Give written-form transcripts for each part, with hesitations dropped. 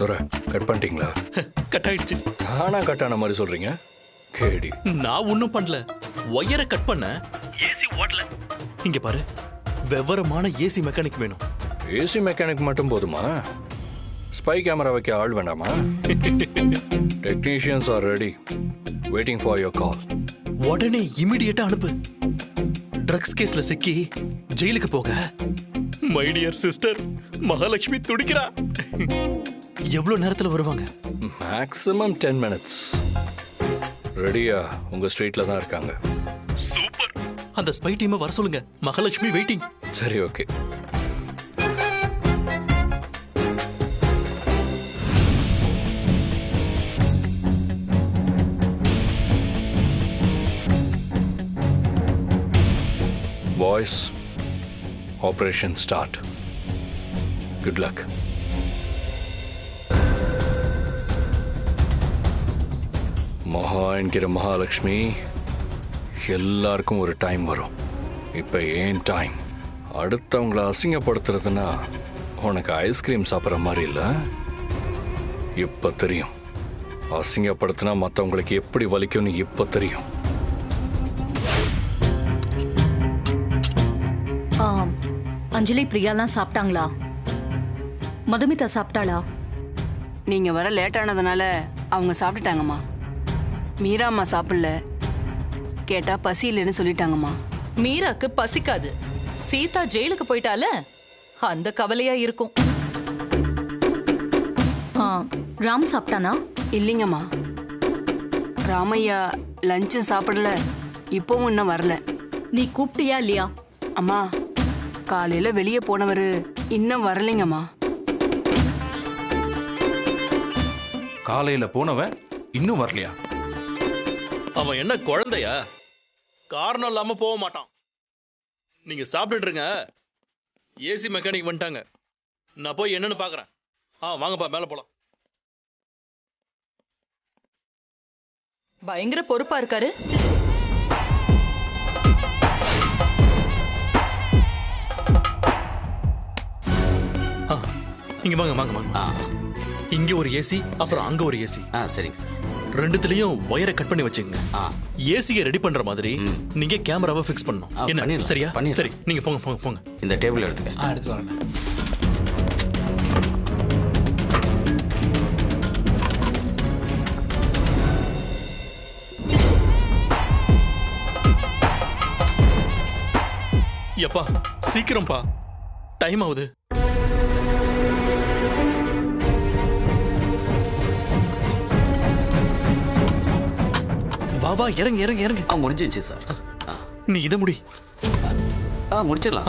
துரை cut பண்ணிட்டீங்களா? Cut ஆயிடுச்சு. தானா கட் ஆன மாதிரி சொல்றீங்க. கேடி, நான் ஒன்றும் பண்ணல. ஒயரை கட் பண்ண ஏசி ஓடல. இங்க பாரு, விவரமான ஏசி மெக்கானிக் வேணும். ஏசி மெக்கானிக் மட்டும் போதுமா? ஸ்பை கேமரா வைக்க ஆள் வேண்டாமா? Technicians are ready, waiting for your கால். உடனே இமிடியேட்டா அனுப்பு. ட்ரக்ஸ் கேஸ்ல சிக்கி ஜெயிலுக்கு போக மை டியர் சிஸ்டர் மகாலட்சுமி துடிக்கிறா. எவ்வளவு நேரத்துல வருவாங்க? Maximum 10 minutes. ரெடியா? உங்க ஸ்ட்ரீட்ல தான் இருக்காங்க. சூப்பர். அந்த ஸ்பை டீமை வர சொல்லுங்க. மகாலட்சுமி வெயிட்டிங். சரி, okay. Boys, operation start. Good luck. மகா என்கிற மகாலட்சுமி, எல்லாருக்கும் ஒரு டைம் வரும். இப்போ ஏன் டைம்? அடுத்தவங்கள அசிங்கப்படுத்துறதுன்னா உனக்கு ஐஸ்கிரீம் சாப்பிட்ற மாதிரி இல்லை. இப்போ தெரியும். அசிங்கப்படுத்தினா மற்றவங்களுக்கு எப்படி வலிக்கும்னு இப்போ தெரியும். அஞ்சலி, பிரியாலாம் சாப்பிட்டாங்களா? மதுமிதா சாப்பிட்டாளா? நீங்க வர லேட் ஆனதுனால அவங்க சாப்பிட்டுட்டாங்கம்மா. மீரா அம்மா சாப்பிடல, கேட்டா பசி இல்லைன்னு சொல்லிட்டாங்கம்மா. மீராக்கு பசிக்காது. சீதா ஜெயிலுக்கு போயிட்டால, அந்த கவலையா இருக்கும். ராம் சாப்பிட்டானா? இல்லைங்கம்மா, ராமையா லஞ்சும் சாப்பிடல, இப்பவும் இன்னும் வரல. நீ கூப்பிட்டியா இல்லையா? அம்மா, காலையில வெளியே போனவரு இன்னும் வரலைங்கம்மா. காலையில போனவன் இன்னும் வரலையா? அவன் என்ன குழந்தையா? காரணம் இல்லாம போக மாட்டான். நீங்க சாப்பிட்டுட்டு இருங்க. ஏசி மெக்கானிக் வந்துட்டாங்க. நான் போய் என்னன்னு பாக்குறேன். வாங்கப்பா, மேல போலாம். பயங்கர பொறுப்பா இருக்காரு. இங்க வாங்க வாங்க வாங்க. இங்க ஒரு ஏசி, அப்புறம் அங்க ஒரு ஏசி. சரிங்க சார். ரெண்டுத்துலயும் ஒயரை கட் பண்ணி வச்சுக்கங்க. ஏசியை ரெடி பண்ற மாதிரி நீங்க கேமராவை ஃபிக்ஸ் பண்ணணும். என்ன, சரியா? சரி, நீங்க போங்க போங்க போங்க. இந்த டேபிள் எடுத்துக்க. எடுத்து வரேன். எப்பா சீக்கிரம்பா, டைம் ஆகுது. வா வா, இறங்கு இறங்கு இறங்கு. முடிஞ்சிச்சு சார். நீ இதை முடி. முடிச்சிடலாம்.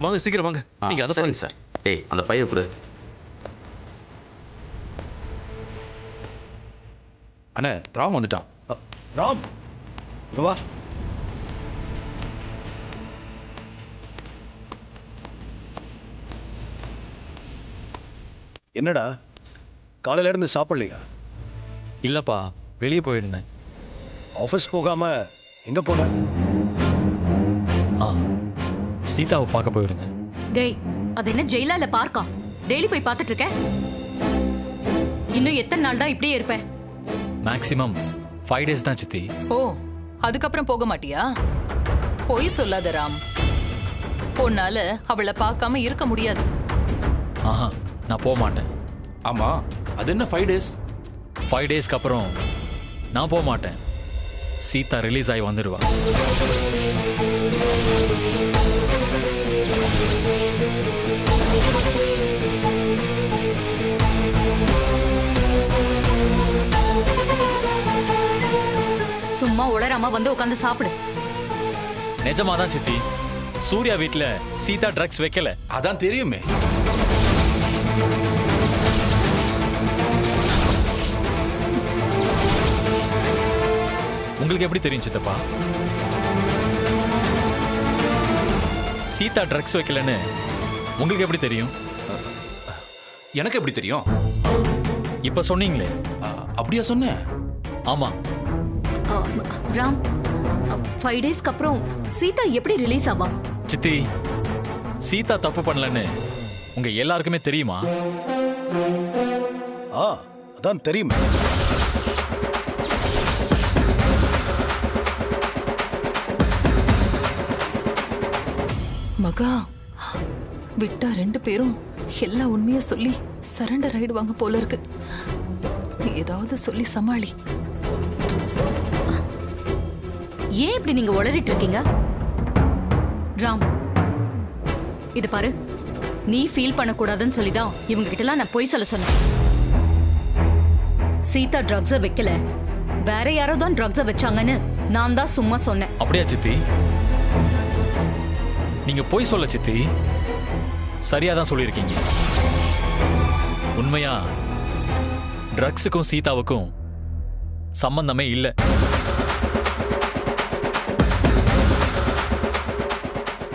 வாங்க சீக்கிரம் வாங்க. நீங்க அதை சரிங்க சார். ஏய், அந்த பைய கொடு. அண்ணே, ராம் வந்துட்டான். ராம், வா. என்னடா காலையில இருந்து சாப்பிடலையா? இல்லப்பா, வெளியே போயிருந்தேன். ஆஃபீஸ் போகாம எங்க போன? சீதாவை பார்க்க போயிருந்தேன். டேய், அது என்ன ஜெயிலா இல்ல பார்க்கா? டெய்லி போய் பார்த்துட்டு இருக்க. இன்னும் எத்தனை நாள் தான் இப்படியே இருப்பேன்? மேக்ஸிமம் 5 days தான் சித்தி. ஓ, அதுக்கப்புறம் போக மாட்டியா? பொய் சொல்லாத ராம். உன்னால அவளை பார்க்காம இருக்க முடியாது. ஆஹா, நான் போக மாட்டேன். ஆமா, அது என்ன 5 days? 5 daysக்கு அப்புறம் நான் போக மாட்டேன். சீதா ரிலீஸ் ஆகி வந்துடுவா. சும்மா உளராம வந்து உட்காந்து சாப்பிடு. நிஜமாதான் சித்தி. சூர்யா வீட்ல சீதா ட்ரக்ஸ் வைக்கல. அதான் தெரியுமே. உங்களுக்கு எப்படி தெரியும் சித்தப்பா? சீதா ட்ரக்ஸ் வைக்கலன்னு உங்களுக்கு எப்படி தெரியும்? எனக்கு எப்படி தெரியும்? இப்ப சொன்னீங்களே. அப்படியா சொன்னேன்? ஆமா. ராம், 5 daysக்கு அப்புறம் சீதா எப்படி ரிலீஸ் ஆவா? சித்தி, சீதா தப்பு பண்ணலன்னு உங்க எல்லாருக்குமே தெரியுமா? அதான் தெரியுமே. மகா விட்டா 2 பேரும் எல்லா உண்மைய சொல்லி சரண்டர் ஆயிடுவாங்க போல இருக்கு. நீ ஏதாவது சொல்லி சமாளி. ஏன் இப்படி நீங்க உளறிட்டு இருக்கீங்க? ராம், இது பாரு, நீ ஃபீல் பண்ணக்கூடாதுன்னு சொல்லிதான் இவங்க கிட்டலாம் நான் பொய் சொல்ல சொன்னேன். சீதா ட்ரக்ஸ வைக்கல, வேற யாரோ தான் ட்ரக்ஸ வச்சாங்கன்னு நான் தான் சும்மா சொன்னேன். அப்படியா சித்தி? நீங்க போய் சொல்ல சித்தி, சரியா தான் சொல்லியிருக்கீங்க. உண்மையா ட்ரக்ஸுக்கும் சீதாவுக்கும் சம்பந்தமே இல்லை.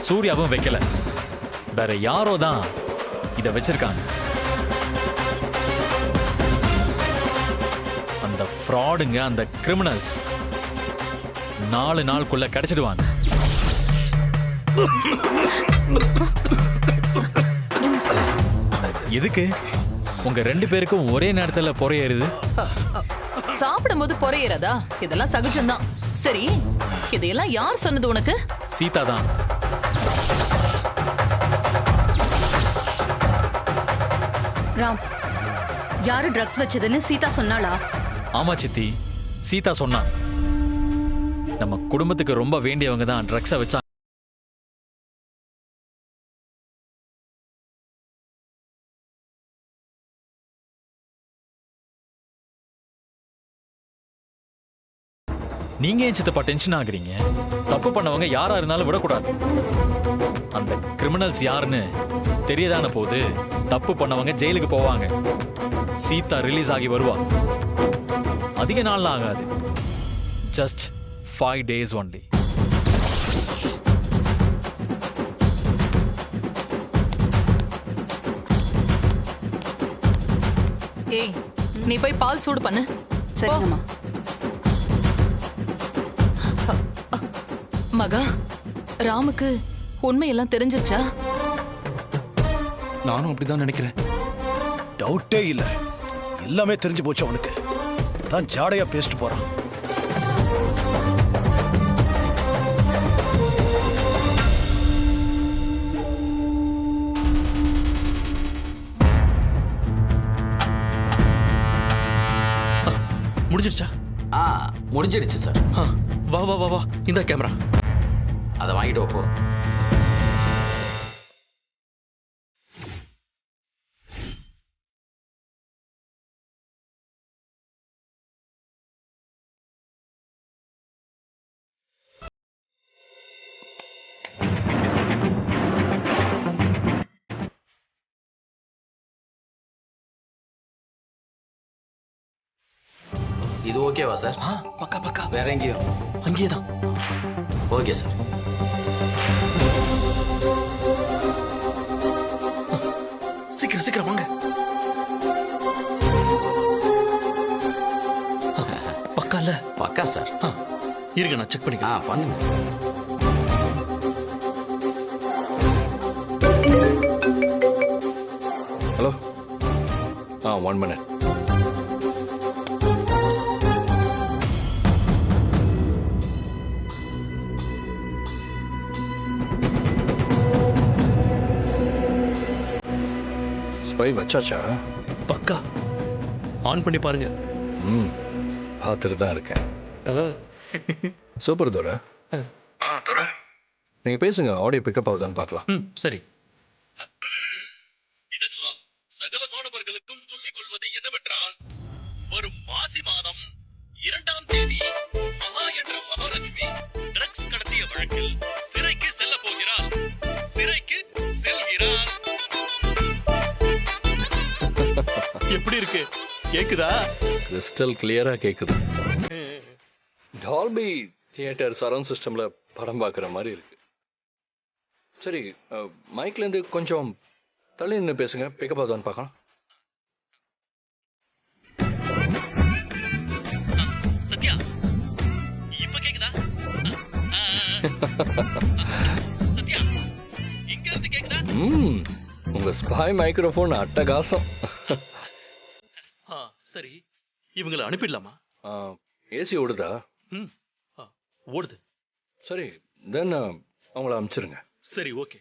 சூர்யாவும் வைக்கல, வேற யாரோ தான் இத வச்சிருக்காங்க. அந்த ஃப்ராடுங்க, அந்த கிரிமினல்ஸ் 4 நாளுக்குள்ள கிடைச்சிடுவாங்க. எதுக்கு உங்க 2 பேருக்கும் ஒரே நேரத்துல பொறையேறுது? சாப்பிடும்போது பொறையறதா? இதெல்லாம் சகஜம்தான். சரி, இதையெல்லாம் யார் சொன்னது உனக்கு? சீதா தான். ராம், யாரு ட்ரக்ஸ் வச்சதுன்னு சீதா சொன்னாளா? ஆமா சித்தி, சீதா சொன்னா. நம்ம குடும்பத்துக்கு ரொம்ப வேண்டியவங்க தான் ட்ரக்ஸை வச்சா. நீங்க ஏன் சித்தப்பா டென்ஷன் ஆகுறீங்க? தப்பு பண்ணவங்க யாரா இருந்தாலும் விடக்கூடாது. அந்த கிரிமினல்ஸ் யாருன்னு தெரியதான போது தப்பு பண்ணவங்க ஜெயிலுக்கு போவாங்க. சீதா ரிலீஸ் ஆகி வருவா. அதிக நாள் ஆகாது. Just 5 days only. ஏய், நீ போய் பால் சூடு பண்ணு. சரிங்கம்மா. மகா, ராமுக்கு உண்மையெல்லாம் தெரிஞ்சிருச்சா? நானும் அப்படிதான் நினைக்கிறேன். டவுட்டே இல்ல, எல்லாமே தெரிஞ்சு போச்சு அவனுக்கு. அதான் ஜாடையா பேசிட்டு போறான். முடிஞ்சிடுச்சா? முடிஞ்சிடுச்சு சார். வா வா வா வா, இந்த கேமரா அதை வாங்கிட்டு போ. இது ஓகேவா சார்? பக்கா பக்கா. வேற எங்கேயும்? அங்கேதான். Okay sir. சீக்கிரம் சீக்கிரம் வாங்க. பக்கா இல்ல? பக்கா சார். இருங்க, நான் செக் பண்ணிக்கிறேன். பண்ணுங்க. ஹலோ. 1 minute. ஸ்பை வச்சாச்சா? பக்கா. ஆன் பண்ணி பாருங்க. பார்த்துட்டு தான் இருக்கேன். Super Torah. நீங்க பேசுங்க, ஆடியோ பிக்கப் ஆகுதான்னு பார்க்கலாம். சரி. சகல மாணவர்களுக்கும் சொல்லிக் கொள்வது என்னவென்றால், வரும் மாசி மாதம் 2ஆம் தேதி மகா என்ற மகாலட்சுமி ட்ரக்ஸ் கடத்திய வழக்கில் சிறைக்கு செல்ல போகிறார். சிறைக்கு செல்கிறார். எப்படி இருக்கு? கேக்குதா? கிறிஸ்டல் கிளியரா கேக்குது. டால்பி தியேட்டர் சரவுண்ட் சிஸ்டம்ல படம் பார்க்குற மாதிரி இருக்கு. சரி, மைக்ல இருந்து கொஞ்சம் தள்ளி நின்று பேசுங்க, பிக்கப் ஆகுதான்னு பார்க்கலாம். சத்யா, இப்ப கேக்குதா? சத்யா, இங்க இருந்து கேக்குதா? உங்க ஸ்பை மைக்ரோஃபோன் அட்டகாசம். இவங்களை அனுப்பிடலாமா? ஏசி ஓடுதா? ம் ஓடுது. சரி, தென் அவங்கள அனுப்பிச்சிருங்க. சரி, ஓகே.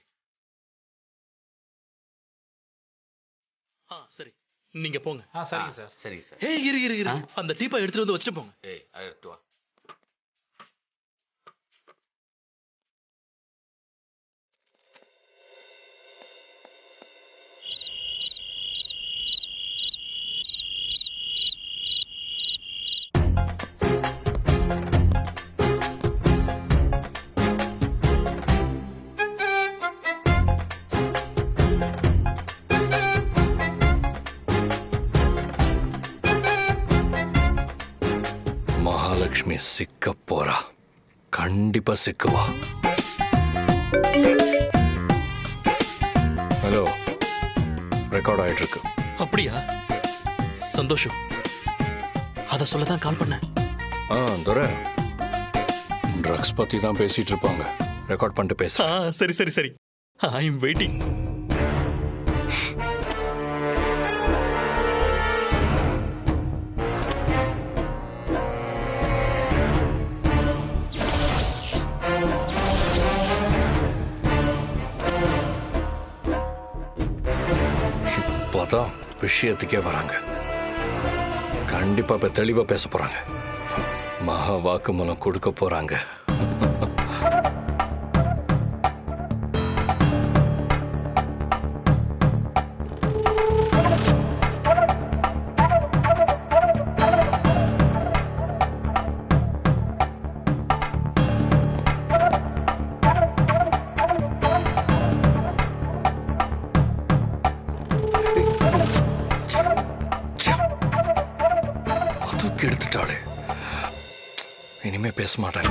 சரி, நீங்க போங்க. சரிங்க சார். சரிங்க சார். ஏய் இரு அந்த டீப்பா எடுத்துட்டு வந்து வச்சுட்டு போங்க. ஏய் எடுத்து வா. மகாலட்சுமி சிக்க போறா. கண்டிப்பா சிக்குவா. ஹலோ, ரெக்கார்ட் ஆயிட்டு இருக்கு. அப்படியா? சந்தோஷம். அத சொல்லதான் கால் பண்ணேன். துரை, ட்ரக்ஸ் பத்தி தான் பேசிட்டு இருப்பாங்க. ரெக்கார்ட் பண்ணிட்டு பேச. சரி சரி சரி. I am waiting. இப்போதான் விஷயத்துக்கே வராங்க. கண்டிப்பா இப்ப தெளிவா பேச போறாங்க. மகா வாக்குமூலம் கொடுக்க போறாங்க. எடுத்துட்டாளே, இனிமே பேச மாட்டாங்க.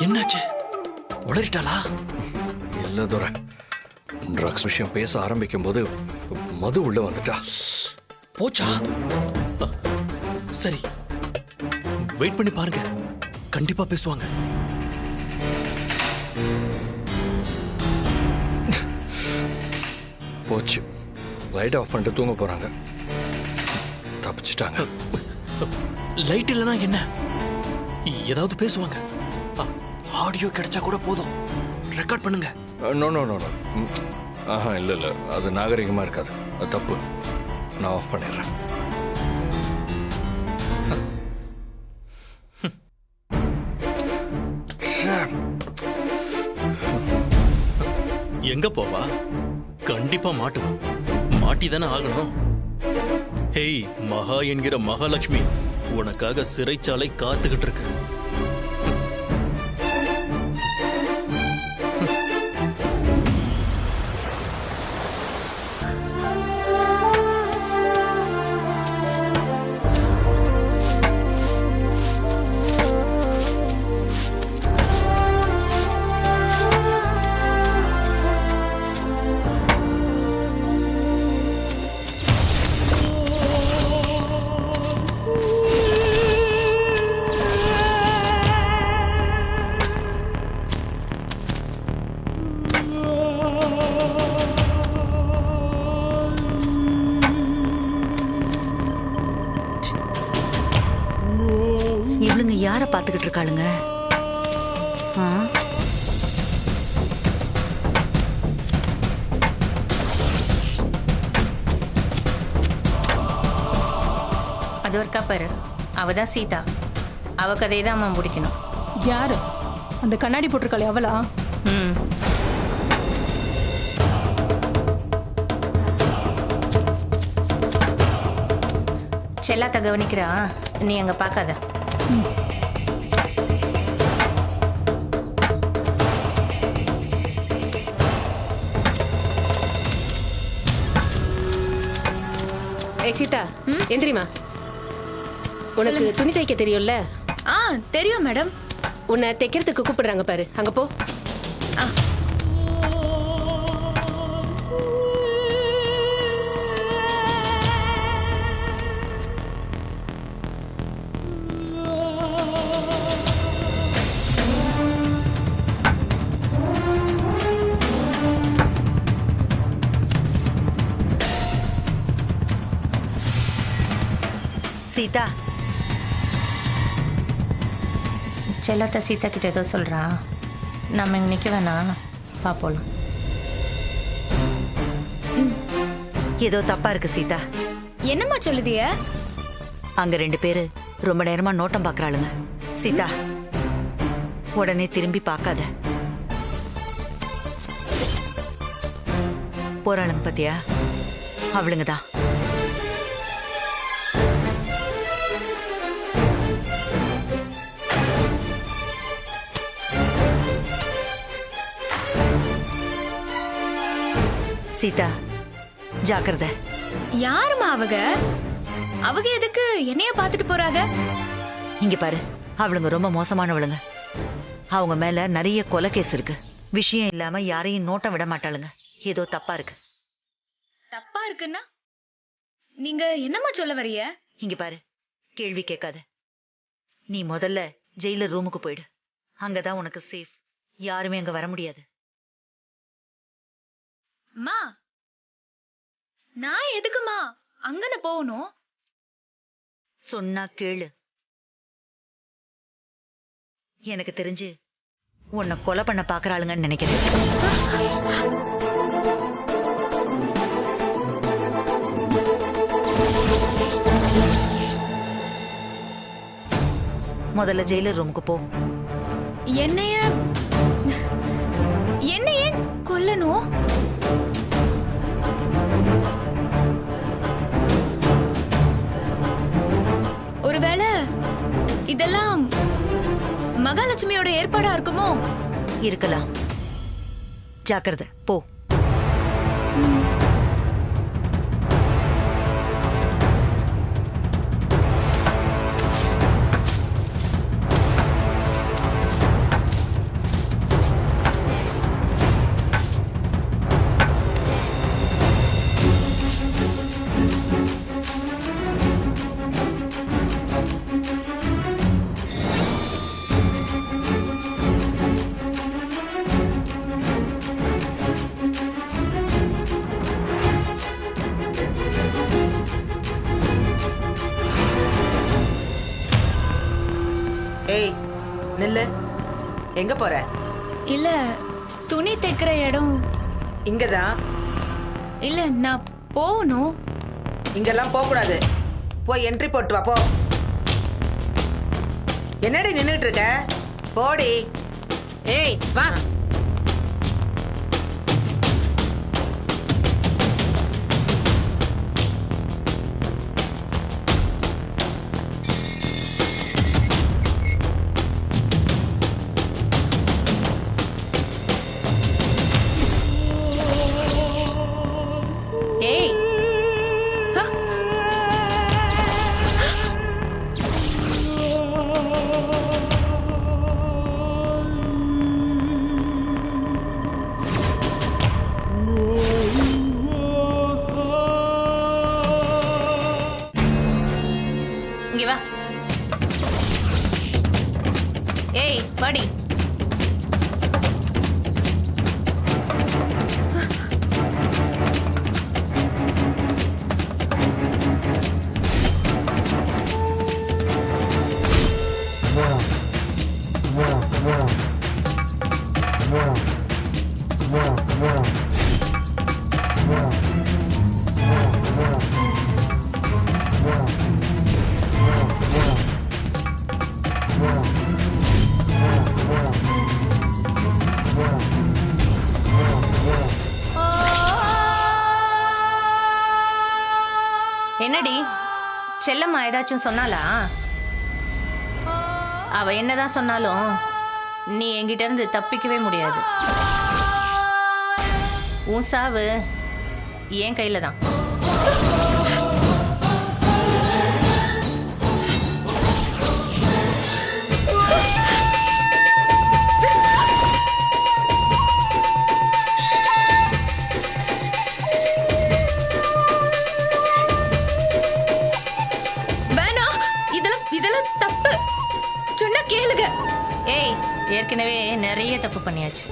என்னாச்சு? உளறிட்டாளா? இல்ல துரை, ட்ரக்ஸ் விஷயம் பேச ஆரம்பிக்கும் போது மது உள்ள வந்துட்டா. போச்சா? சரி, வெயிட் பண்ணி பாருங்க. கண்டிப்பா பேசுவாங்க. போச்சு. லைட் ஆஃப் பண்ணிட்டு தூங்க போறாங்க. தப்பிச்சிட்டாங்க. லைட் இல்லைன்னா என்ன? ஏதாவது பேசுவாங்க. ஆடியோ கிடைச்சா கூட போதும். ரெக்கார்ட் பண்ணுங்க. No no no no. இல்ல இல்ல, அது நாகரிகமா இருக்காது. அது தப்பு. நான் ஆஃப் பண்ணிடுறேன். எங்க போவா? கண்டிப்பா மாட்டுவா. மாட்டிதானே ஆகணும். ஹேய் மகா என்கிற மகாலட்சுமி, உனக்காக சிறைச்சாலை காத்துக்கிட்டு இருக்கு. இவளுங்க யார பாத்துக்கிட்டு இருக்காளுங்க? அது ஒரு கப்பரு. அவதான் சீதா. அவ கதையை தான் அம்மா முடிக்கணும். யாரு அந்த கண்ணாடி போட்டிருக்காளே அவளா? செல்லாத்த கவனிக்கிறா, நீ அங்க பார்க்காத. சீதா, எந்திரிமா. உனக்கு துணி தைக்க தெரியும்ல? தெரியும் மேடம். உன்னை தைக்கிறதுக்கு கூப்பிடுறாங்க பாரு, அங்க போ. சீதா, செல்லத்தை சீதா கிட்ட ஏதோ சொல்றா. நம்ம இங்க நிக்க வேணாம், பாப்போலாம். ஏதோ தப்பா இருக்கு சீதா. என்னம்மா சொல்லுதிய? அங்க 2 பேரு ரொம்ப நேரமா நோட்டம் பாக்குறாளுங்க. சீதா, உடனே திரும்பி பார்க்காத. போறாளுங்க பத்தியா? அவளுங்க தான். சீதா, ஜாக்கிரதை. யாருமா அவங்க? அவங்க எதுக்கு என்னைய பார்த்துட்டு போறாங்க? இங்க பாரு, அவளுங்க ரொம்ப மோசமானவளுங்க. அவங்க மேல நிறைய கொலை கேஸ் இருக்கு. விஷயம் இல்லாம யாரையும் நோட்டம் விட மாட்டாளுங்க. ஏதோ தப்பா இருக்கு. தப்பா இருக்குன்னா நீங்க என்னம்மா சொல்ல வரிய? இங்க பாரு, கேள்வி கேட்காத. நீ முதல்ல ஜெயிலர் ரூமுக்கு போயிடு. அங்கதான் உனக்கு சேஃப். யாருமே அங்க வர முடியாது. அம்மா, நான் எதுக்குமா அங்கன போகணும்? சொன்னா கேளு. எனக்கு தெரிஞ்சு உன்னை கொலை பண்ண பாக்குறாளுங்கன்னு நினைக்கிறேன். முதல்ல ஜெயிலர் ரூமுக்கு போ. என்னைய கொல்லணும்? ஒருவேளை இதெல்லாம் மகாலட்சுமியோட ஏற்பாடா இருக்குமோ? இருக்கலாம். ஜாக்கிரதை, போ. ஏய், நில்லு. எங்க போற? இல்ல, துணி தைக்கிற இடம் இங்கதான். இல்ல, நான் போகணும். இங்கெல்லாம் போக கூடாது. போய் என்ட்ரி போட்டு வா, போ. என்னடி நின்னுட்டு இருக்க? போடி. ஏய், வா. ஏய், இங்க வா. ஏய், வாடி. என்னடி, செல்லம்மா ஏதாச்சும் சொன்னாலா? அவ என்னதான் சொன்னாலும் நீ என்கிட்ட இருந்து தப்பிக்கவே முடியாது. உன் சாவு என் கையில தான். ஏய், ஏற்கனவே நிறைய தப்பு பண்ணியாச்சு.